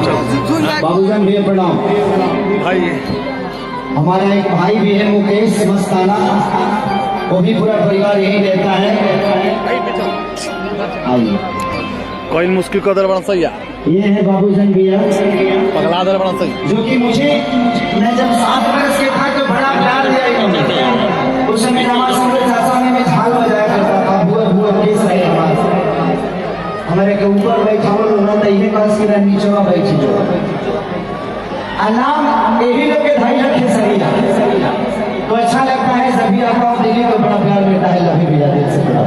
बाबूजान भैया प्रणाम। भाई हमारा एक भाई भी है मुकेश मस्ताना, वो भी पूरा परिवार यहीं रहता है। आइए। कोई मुश्किल का दर बना सही है। ये है बाबूजान भैया, पगला दर बना सही, जो कि मुझे मैं जब 7 वर्ष के था तो बड़ा प्यार दिया उस समय हमारे चाचा में झाल बजाया करता था। बुआ बुआ केस रहे हमारे के ऊपर बैठा नीचे बैठी जो नाम यही लोग के धाई रखे सरिया तो अच्छा लगता है। सभी आपका देखिए तो बड़ा प्यार मिलता है। लभी भी जाते से बड़ा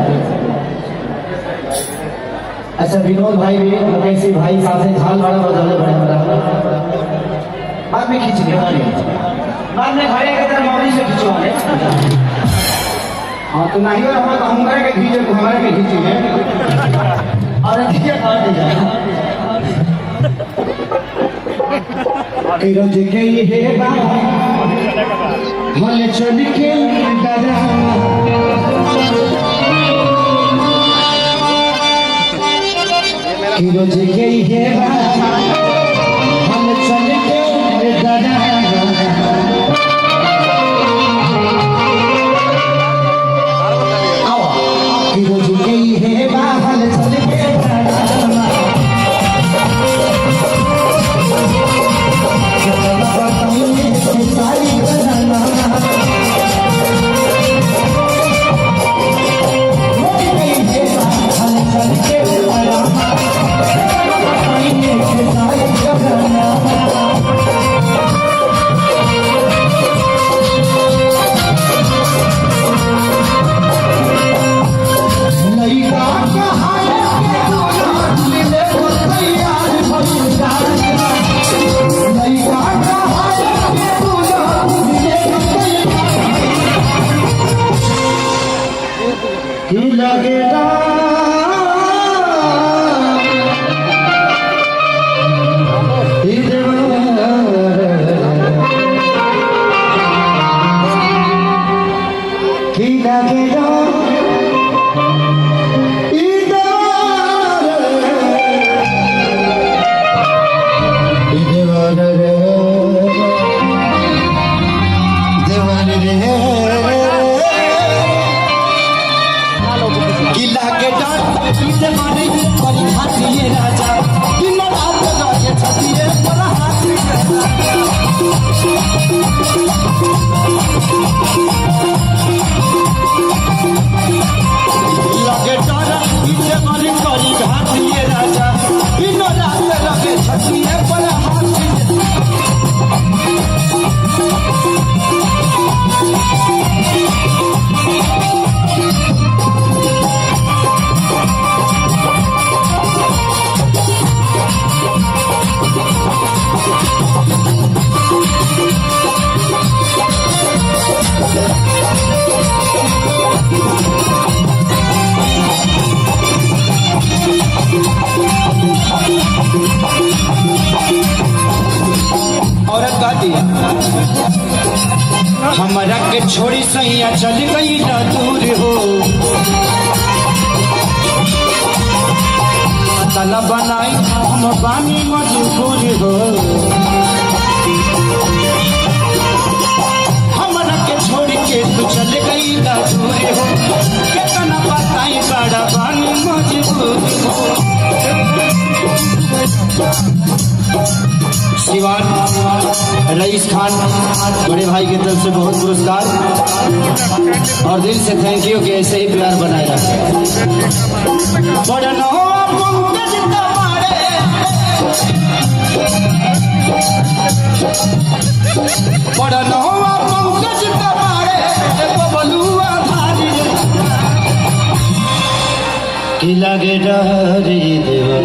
अच्छा। विनोद भाई भी कैसे भाई साथ झाल बड़ा बदले बड़ा बाद में खींच के बाद में घरे के तरह मौली से खिंचवाने। हाँ तो नहीं और हम के खींचे तो हमारे के खींचेंगे और रोज गई है हल चल के रोज गई है हल चल के रोज गई है हल चल के हमारा के छोड़ी सैया चल गई ना दूर हो तला बनाई हम पानी मजबूर हो। हमारा के छोड़ी के तू चल गई ना दूर हो कितना बताई बड़ा पानी मजबूर हो। सिवान रईस खान बड़े भाई की तरफ से बहुत पुरस्कार और दिल से थैंक यू कि ऐसे ही प्यार बनाए रखें। लगे डरे देवा